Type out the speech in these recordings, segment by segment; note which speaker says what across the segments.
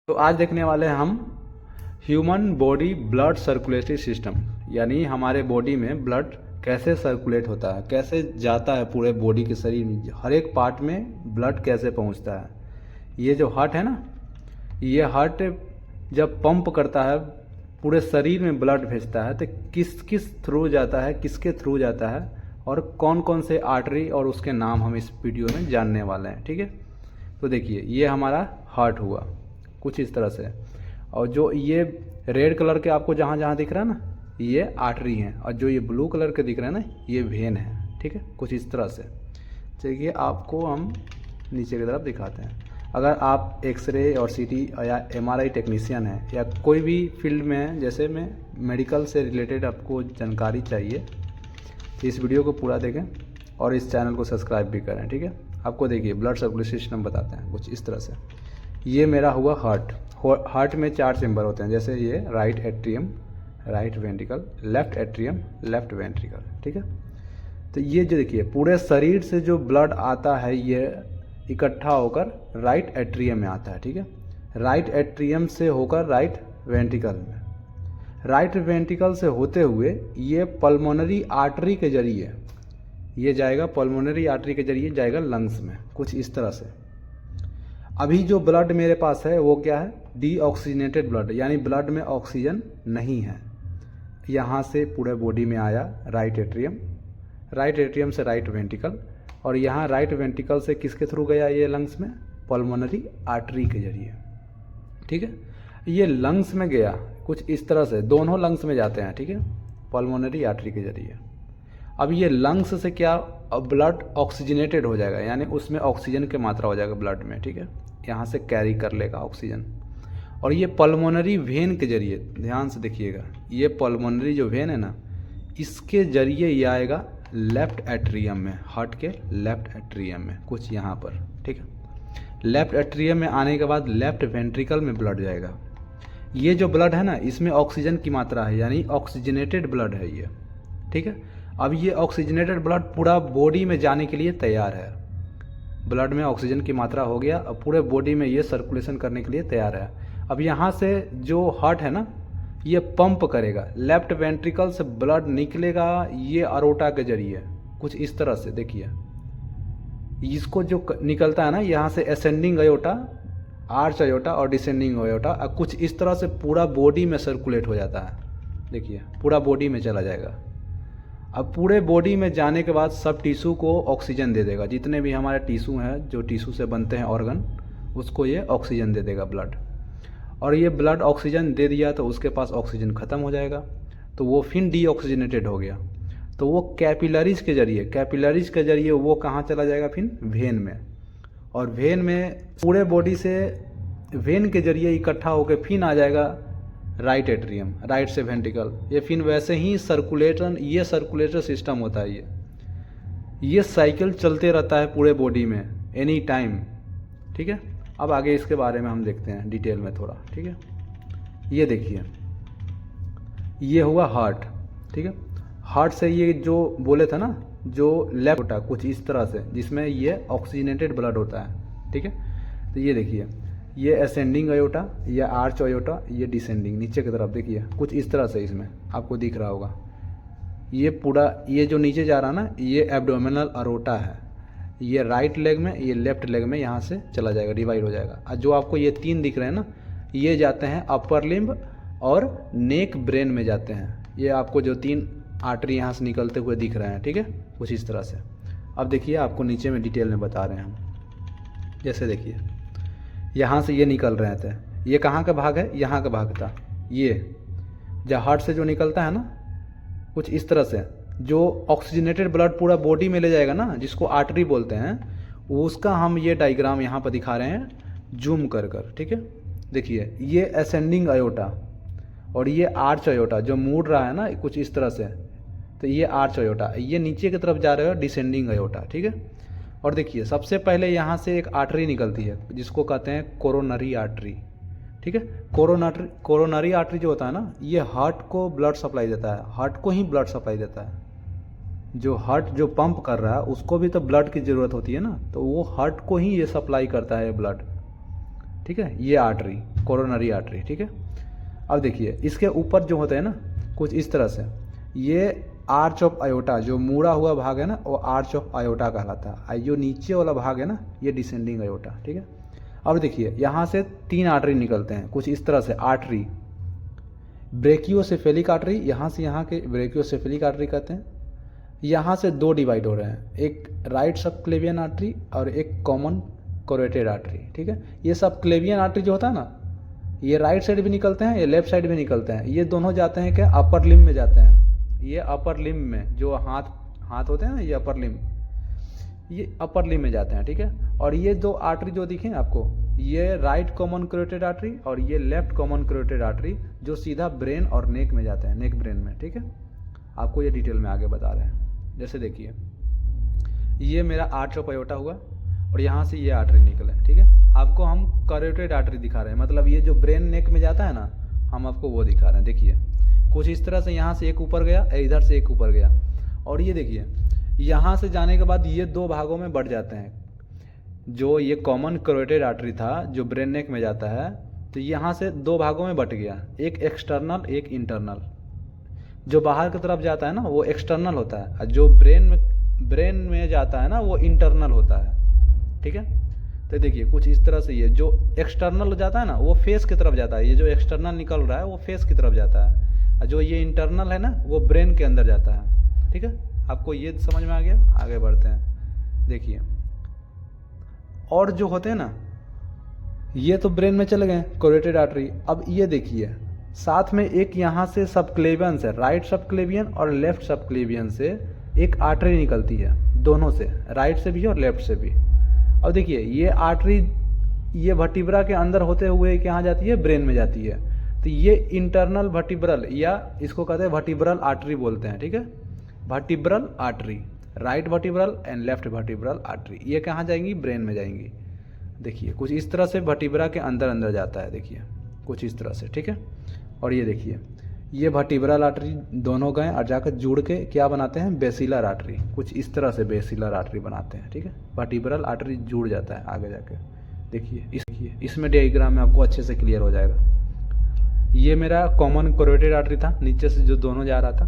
Speaker 1: तो आज देखने वाले हैं हम human body blood circulatory system, यानी हमारे बॉडी में ब्लड कैसे सर्कुलेट होता है, कैसे जाता है पूरे बॉडी के शरीर में, हर एक पार्ट में ब्लड कैसे पहुंचता है। ये जो हार्ट है ना, ये हार्ट जब पंप करता है पूरे शरीर में ब्लड भेजता है तो किस किस थ्रू जाता है, किसके थ्रू जाता है और कौन कौन से आर्टरी और उसके नाम हम इस वीडियो में जानने वाले हैं। ठीक है, तो देखिए ये हमारा हार्ट हुआ कुछ इस तरह से, और जो ये रेड कलर के आपको जहाँ जहाँ दिख रहा है ना, ये आर्टरी हैं, और जो ये ब्लू कलर के दिख रहे हैं ना, ये वेन है। ठीक है, कुछ इस तरह से। चलिए आपको हम नीचे की तरफ दिखाते हैं। अगर आप एक्सरे और सीटी या एमआरआई टेक्नीशियन हैं या कोई भी फील्ड में हैं, जैसे में मेडिकल से रिलेटेड आपको जानकारी चाहिए, तो इस वीडियो को पूरा देखें और इस चैनल को सब्सक्राइब भी करें। ठीक है, आपको देखिए ब्लड सर्कुलेशन सिस्टम बताते हैं कुछ इस तरह से। ये मेरा हुआ हार्ट। हार्ट में 4 चैम्बर होते हैं, जैसे ये right atrium, right ventricle, left atrium, left ventricle. ठीक है, तो ये जो देखिए पूरे शरीर से जो ब्लड आता है ये इकट्ठा होकर राइट एट्रियम में आता है। ठीक है, राइट एट्रियम से होकर राइट वेंट्रिकल में, राइट वेंट्रिकल से होते हुए ये पल्मोनरी आर्टरी के जरिए ये जाएगा, पल्मोनरी आर्टरी के जरिए जाएगा लंग्स में, कुछ इस तरह से। अभी जो ब्लड मेरे पास है वो क्या है, डीऑक्सीजनेटेड ब्लड, यानी ब्लड में ऑक्सीजन नहीं है। यहाँ से पूरे बॉडी में आया राइट एट्रियम, राइट एट्रियम से राइट वेंट्रिकल, और यहाँ राइट वेंट्रिकल से किसके थ्रू गया ये लंग्स में, पल्मोनरी आर्टरी के जरिए। ठीक है, ये लंग्स में गया कुछ इस तरह से, दोनों लंग्स में जाते हैं। ठीक है, पल्मोनरी आर्टरी के जरिए। अब ये लंग्स से क्या, ब्लड ऑक्सीजनेटेड हो जाएगा, यानी उसमें ऑक्सीजन की मात्रा हो जाएगा ब्लड में। ठीक है, यहाँ से कैरी कर लेगा ऑक्सीजन, और ये पल्मोनरी वेन के जरिए, ध्यान से देखिएगा, ये पल्मोनरी जो वेन है ना, इसके जरिए ये आएगा लेफ्ट एट्रियम में, हार्ट के लेफ्ट एट्रियम में, कुछ यहाँ पर। ठीक है, लेफ्ट एट्रियम में आने के बाद लेफ्ट वेंट्रिकल में ब्लड जाएगा। ये जो ब्लड है ना, इसमें ऑक्सीजन की मात्रा है, यानी ऑक्सीजनेटेड ब्लड है ये। ठीक है, अब ये ऑक्सीजनेटेड ब्लड पूरा बॉडी में जाने के लिए तैयार है। ब्लड में ऑक्सीजन की मात्रा हो गया, अब पूरे बॉडी में ये सर्कुलेशन करने के लिए तैयार है। अब यहाँ से जो हार्ट है ना, ये पंप करेगा, लेफ्ट वेंट्रिकल से ब्लड निकलेगा ये अरोटा के जरिए, कुछ इस तरह से। देखिए इसको जो निकलता है ना, यहाँ से असेंडिंग अयोटा, आर्च अयोटा और डिसेंडिंग अयोटा, कुछ इस तरह से पूरा बॉडी में सर्कुलेट हो जाता है। देखिए पूरा बॉडी में चला जाएगा। अब पूरे बॉडी में जाने के बाद सब टिश्यू को ऑक्सीजन दे देगा, जितने भी हमारे टिश्यू हैं, जो टिश्यू से बनते हैं ऑर्गन, उसको ये ऑक्सीजन दे देगा ब्लड। और ये ब्लड ऑक्सीजन दे दिया तो उसके पास ऑक्सीजन ख़त्म हो जाएगा, तो वो फिर डीऑक्सीजनेटेड हो गया, तो वो कैपिलरीज के जरिए, कैपिलरीज के जरिए वो कहाँ चला जाएगा, फिर वेन में, और वेन में पूरे बॉडी से वेन के जरिए इकट्ठा होकर फिर आ जाएगा राइट एट्रियम, राइट से वेंट्रिकल। ये फिर वैसे ही सर्कुलेशन, ये सर्कुलेटर सिस्टम होता है। ये साइकिल चलते रहता है पूरे बॉडी में एनी टाइम। ठीक है, अब आगे इसके बारे में हम देखते हैं डिटेल में थोड़ा। ठीक है, ये देखिए ये हुआ हार्ट। ठीक है, हार्ट से ये जो बोले थे ना, जो लेफ्ट होता है कुछ इस तरह से, जिसमें ये ऑक्सीजनेटेड ब्लड होता है। ठीक है, तो ये देखिए ये असेंडिंग अयोटा, ये आर्च अयोटा, ये डिसेंडिंग, नीचे की तरफ देखिए कुछ इस तरह से, इसमें आपको दिख रहा होगा। ये पूरा ये जो नीचे जा रहा है ना, ये एब्डोमिनल अरोटा है, ये राइट लेग में, ये लेफ्ट लेग में यहाँ से चला जाएगा, डिवाइड हो जाएगा। और जो आपको ये 3 दिख रहे हैं ना, ये जाते हैं अपर लिम्ब और नेक ब्रेन में जाते हैं। ये आपको जो 3 आर्टरी यहाँ से निकलते हुए दिख रहे हैं। ठीक है, कुछ इस तरह से। अब देखिए आपको नीचे में डिटेल में बता रहे हैं हम, जैसे देखिए यहाँ से ये निकल रहे थे, ये कहाँ का भाग है, यहाँ का भाग था। ये जो हार्ट से जो निकलता है ना, कुछ इस तरह से, जो ऑक्सीजनेटेड ब्लड पूरा बॉडी में ले जाएगा ना, जिसको आर्टरी बोलते हैं, उसका हम ये डायग्राम यहाँ पर दिखा रहे हैं जूम कर कर। ठीक है, देखिए ये असेंडिंग अयोटा और ये आर्च अयोटा जो मुड़ रहा है ना कुछ इस तरह से, तो ये आर्च अयोटा, ये नीचे की तरफ जा रहे हो डिसेंडिंग अयोटा। ठीक है, और देखिए सबसे पहले यहाँ से एक आर्टरी निकलती है जिसको कहते हैं कोरोनरी आर्टरी। ठीक है, कोरोनरी आर्टरी जो होता है ना, ये हार्ट को ब्लड सप्लाई देता है, हार्ट को ही ब्लड सप्लाई देता है। जो हार्ट जो पंप कर रहा है उसको भी तो ब्लड की ज़रूरत होती है ना, तो वो हार्ट को ही ये सप्लाई करता है ब्लड। ठीक है, ये आर्टरी। कोरोनरी आर्टरी, ठीक है। अब देखिए इसके ऊपर जो होता है ना कुछ इस तरह से, ये आर्च ऑफ आयोटा जो मुड़ा हुआ भाग है ना वो आर्च ऑफ आयोटा कहलाता है। जो नीचे वाला भाग है ना ये डिसेंडिंग आयोटा, ठीक है। अब देखिए यहाँ से 3 आर्टरी निकलते हैं कुछ इस तरह से। आर्टरी ब्रेकियोसेफेलिक आर्टरी, यहाँ से यहाँ के ब्रेकियोसेफेलिक आर्टरी कहते हैं। यहाँ से 2 डिवाइड हो रहे हैं, एक राइट सबक्लेवियन आर्टरी और एक कॉमन कोरोटेड आर्टरी, ठीक है। ये सबक्लेवियन आर्टरी जो होता है ना ये राइट साइड भी निकलते हैं, ये लेफ्ट साइड भी निकलते हैं। ये दोनों जाते हैं क्या अपर लिम्ब में जाते हैं। ये अपर लिम्ब में जो हाथ होते हैं ना ये अपर लिम्ब में जाते हैं, ठीक है। और ये 2 आर्टरी जो दिखे आपको, ये राइट कॉमन कोरोटेड आर्टरी और ये लेफ्ट कॉमन कोरोटेड आर्टरी जो सीधा ब्रेन और नेक में जाते हैं, नेक ब्रेन में, ठीक है। आपको ये डिटेल में आगे बता रहे हैं। जैसे देखिए ये मेरा आर्च ऑफ आयोटा हुआ और यहाँ से ये आर्टरी निकले, ठीक है। आपको हम करोटेड आर्टरी दिखा रहे हैं, मतलब ये जो ब्रेन नेक में जाता है ना हम आपको वो दिखा रहे हैं। देखिए कुछ इस तरह से यहाँ से एक ऊपर गया, इधर से एक ऊपर गया, और ये देखिए यहाँ से जाने के बाद ये 2 भागों में बढ़ जाते हैं। जो ये कॉमन करोटेड आर्टरी था जो ब्रेन नेक में जाता है तो यहाँ से 2 भागों में बट गया, एक एक्सटर्नल एक इंटरनल। जो बाहर की तरफ जाता है ना वो एक्सटर्नल होता है और जो ब्रेन में जाता है ना वो इंटरनल होता है, ठीक है। तो देखिए कुछ इस तरह से ये जो एक्सटर्नल हो जाता है ना वो फेस की तरफ जाता है, ये जो एक्सटर्नल निकल रहा है वो फेस की तरफ जाता है, और जो ये इंटरनल है ना वो ब्रेन के अंदर जाता है, ठीक है। आपको ये समझ में आ गया। आगे बढ़ते हैं। देखिए और जो होते हैं ना ये तो ब्रेन में चले गए कोरोटेड आर्टरी। अब ये देखिए साथ में एक यहाँ से सबक्लेवियन से, राइट सबक्लेवियन और लेफ्ट सबक्लेवियन से एक आर्टरी निकलती है, दोनों से, राइट से भी और लेफ्ट से भी। अब देखिए ये आर्टरी ये वर्टिब्रा के अंदर होते हुए कहाँ जाती है, ब्रेन में जाती है। तो ये इंटरनल वर्टिब्रल या इसको कहते हैं वर्टिब्रल आर्टरी बोलते हैं, ठीक है। Vertebral artery, right vertebral and left vertebral artery, ये कहाँ जाएंगी, ब्रेन में जाएंगी। देखिए कुछ इस तरह से वर्टिब्रा के अंदर जाता है, देखिए कुछ इस तरह से, ठीक है। और ये देखिए ये वर्टिब्रल आर्टरी दोनों गए और जाकर जुड़ के क्या बनाते हैं, बेसिलर आर्टरी, कुछ इस तरह से बेसिलर आर्टरी बनाते हैं, ठीक है। वर्टिब्रल आर्टरी जुड़ जाता है आगे जाके। देखिए इसमें डायग्राम में आपको अच्छे से क्लियर हो जाएगा। ये मेरा कॉमन कोरोटेड आर्टरी था, नीचे से जो दोनों जा रहा था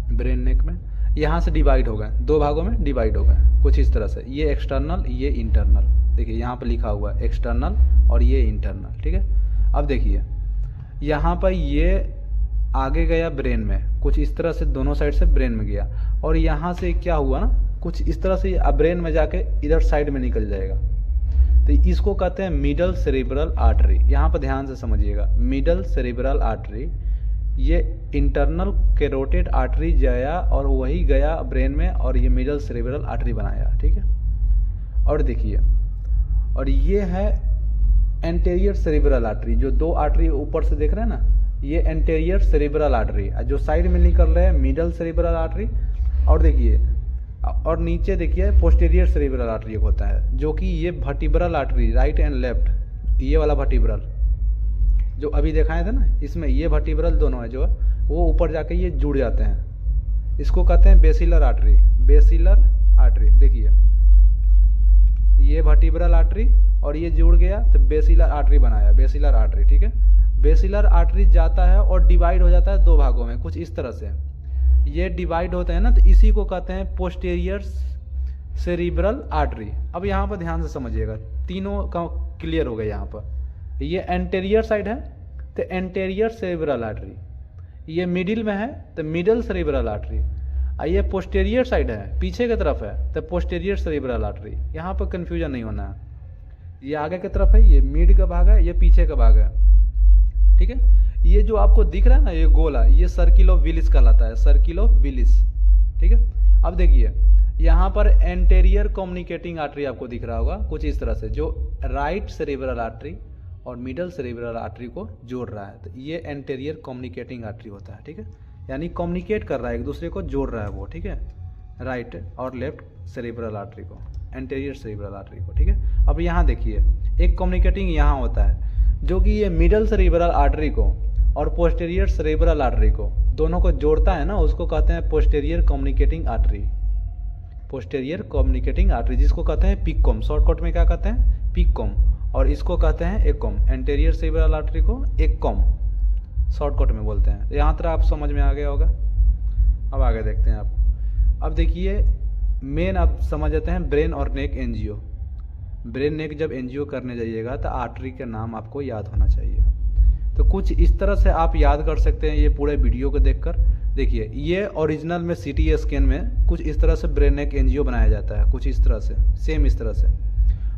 Speaker 1: ब्रेन नेक में, यहाँ से डिवाइड हो गए, 2 भागों में डिवाइड हो गए कुछ इस तरह से। ये एक्सटर्नल ये इंटरनल, देखिए यहाँ पर लिखा हुआ है एक्सटर्नल और ये इंटरनल, ठीक है। अब देखिए यहाँ पर ये आगे गया ब्रेन में, कुछ इस तरह से दोनों साइड से ब्रेन में गया, और यहाँ से क्या हुआ ना कुछ इस तरह से ब्रेन में जाके इधर साइड में निकल जाएगा। तो इसको कहते हैं मिडल सेरेब्रल आर्टरी। यहाँ पर ध्यान से समझिएगा, मिडल सेरेब्रल आर्टरी, ये इंटरनल कैरोटिड आर्टरी गया और वही गया ब्रेन में और ये मिडल सेरेब्रल आर्टरी बनाया, ठीक है। और देखिए और ये है एंटेरियर सेरेब्रल आर्टरी, जो 2 आर्टरी ऊपर से देख रहे हैं ना ये एंटेरियर सेरेब्रल आर्टरी, जो साइड में निकल रहे हैं मिडल सेरेब्रल आर्टरी। और देखिए और नीचे देखिए पोस्टीरियर सेरेब्रल आर्टरी होता है, जो कि ये vertebral artery, right and left, ये वाला वर्टिब्रल जो अभी दिखाए थे ना इसमें ये वर्टिब्रल दोनों है जो वो ऊपर जाके ये जुड़ जाते हैं, इसको कहते हैं बेसिलर आर्टरी। बेसिलर आर्टरी देखिए ये वर्टिब्रल आर्टरी और ये जुड़ गया तो बेसिलर आर्टरी बनाया, बेसिलर आर्टरी, ठीक है। बेसिलर आर्टरी जाता है और डिवाइड हो जाता है 2 भागों में कुछ इस तरह से। ये डिवाइड होते हैं ना तो इसी को कहते हैं पोस्टीरियर सेरेब्रल आर्टरी। अब यहाँ पर ध्यान से समझिएगा, तीनों का क्लियर हो गया। यहाँ पर ये एंटेरियर साइड है तो एंटेरियर सेरेब्रल आर्टरी, ये मिडिल में है तो मिडल सेरेब्रल आर्टरी, और ये पोस्टीरियर साइड है पीछे की तरफ है तो पोस्टीरियर सेरेब्रल आर्टरी। यहाँ पर कन्फ्यूजन नहीं होना है, ये आगे की तरफ है, ये मिड का भाग है, ये पीछे का भाग है, ठीक है। ये जो आपको दिख रहा है ना ये गोला, ये सर्किल ऑफ विलिस कहलाता है, सर्किल ऑफ विलिस, ठीक है। अब देखिए यहाँ पर एंटेरियर कम्युनिकेटिंग आर्टरी आपको दिख रहा होगा कुछ इस तरह से, जो राइट सेरेब्रल आर्टरी और मिडल सेरेब्रल आर्टरी को जोड़ रहा है, तो ये एंटेरियर कम्युनिकेटिंग आर्टरी होता है, ठीक है। यानी कम्युनिकेट कर रहा है, एक दूसरे को जोड़ रहा है वो, ठीक है, राइट और लेफ्ट सेरेब्रल आर्टरी को, एंटेरियर सेरेब्रल आर्टरी को, ठीक है। अब यहाँ देखिए एक कम्युनिकेटिंग यहाँ होता है जो कि ये मिडल सेरेब्रल आर्टरी को और पोस्टीरियर सेरेब्रल आर्टरी को दोनों को जोड़ता है ना, उसको कहते हैं posterior communicating artery, posterior communicating artery, जिसको कहते हैं पिककॉम, शॉर्टकट में क्या कहते हैं, पिककॉम। और इसको कहते हैं एकॉम, एंटीरियर सेरेब्रल आर्टरी को एकॉम शॉर्टकट में बोलते हैं। तो यहाँ तक आप समझ में आ गया होगा। अब आगे देखते हैं आप। अब देखिए मेन आप समझ जाते हैं ब्रेन और नेक एनजीओ। ब्रेन नेक जब एनजीओ करने जाइएगा तो आर्टरी का नाम आपको याद होना चाहिए। तो कुछ इस तरह से आप याद कर सकते हैं ये पूरे वीडियो को देखकर। देखिए ये ओरिजिनल में सीटी स्कैन में कुछ इस तरह से ब्रेन नेक एनजीओ बनाया जाता है, कुछ इस तरह से, सेम इस तरह से।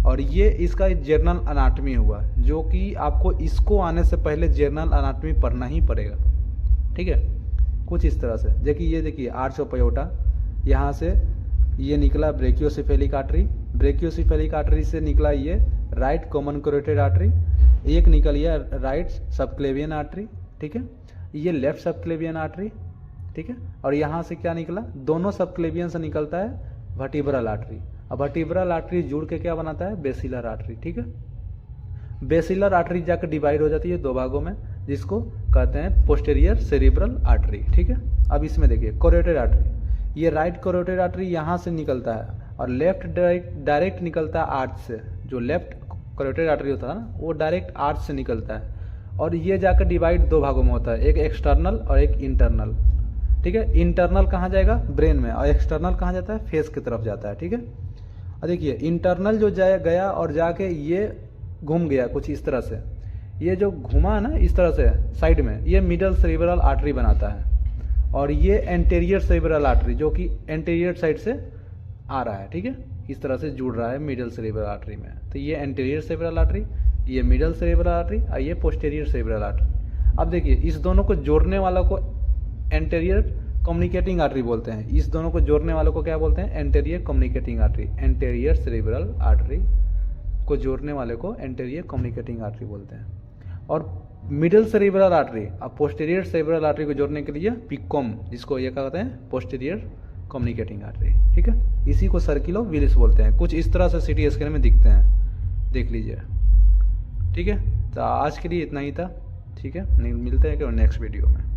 Speaker 1: और ये इसका जनरल अनाटमी हुआ, जो कि आपको इसको आने से पहले जनरल अनाटमी पढ़ना ही पड़ेगा, ठीक है। कुछ इस तरह से देखिए, ये देखिए आर्च ऑफ अयोर्टा, यहाँ से ये निकला ब्रेकियोसेफेलिक आर्टरी, ब्रेकियोसेफेलिक आर्टरी से निकला ये राइट कॉमन कैरोटिड आर्टरी, एक निकल गया राइट सबक्लेवियन आर्टरी, ठीक है। ये लेफ्ट सबक्लेवियन आर्टरी, ठीक है। और यहाँ से क्या निकला, दोनों सबक्लेवियन से निकलता है वर्टिब्रल आर्टरी। अब वर्टिब्रल आर्टरी जुड़ के क्या बनाता है, बेसिलर आर्टरी, ठीक है। बेसिलर आर्टरी जाकर डिवाइड हो जाती है दो भागों में, जिसको कहते हैं पोस्टीरियर सेरेब्रल आर्टरी, ठीक है। अब इसमें देखिए कैरोटिड आर्टरी, ये राइट कैरोटिड आर्टरी यहाँ से निकलता है और लेफ्ट डायरेक्ट निकलता है आर्च से। जो लेफ्ट कैरोटिड आर्टरी होता है ना, वो डायरेक्ट आर्च से निकलता है और ये जाकर डिवाइड दो भागों में होता है, एक एक्सटर्नल और एक इंटरनल, ठीक है। इंटरनल कहाँ जाएगा, ब्रेन में, और एक्सटर्नल कहाँ जाता है, फेस की तरफ जाता है, ठीक है। और देखिए इंटरनल जो गया और जाके ये घूम गया कुछ इस तरह से, ये जो घुमा ना इस तरह से साइड में, ये मिडल सेरेब्रल आर्टरी बनाता है। और ये एंटीरियर सेरेब्रल आर्टरी जो कि एंटीरियर साइड से आ रहा है, ठीक है, इस तरह से जुड़ रहा है मिडल सेरेब्रल आर्टरी में। तो ये एंटीरियर सेरेब्रल आर्टरी, ये मिडल सेरेब्रल आर्टरी और ये पोस्टीरियर सेरेब्रल आर्टरी। अब देखिए इस दोनों को जोड़ने वाला को एंटीरियर कम्युनिकेटिंग आर्टरी बोलते हैं। इस दोनों को जोड़ने वालों को क्या बोलते हैं, anterior communicating artery. Anterior cerebral artery को जोड़ने वाले को एंटीरियर कम्युनिकेटिंग आर्टरी बोलते हैं। और मिडिल सेरेब्रल आर्टरी और पोस्टीरियर सेरेब्रल आर्टरी को जोड़ने के लिए पिकोम, जिसको ये क्या कहते हैं, पोस्टीरियर कम्युनिकेटिंग आर्टरी, ठीक है। इसी को सर्किलो विलिस बोलते हैं। कुछ इस तरह से सीटी स्कैन में दिखते हैं, देख लीजिए, ठीक है। तो आज के लिए इतना ही था, ठीक है। मिलते हैं कि नेक्स्ट वीडियो में।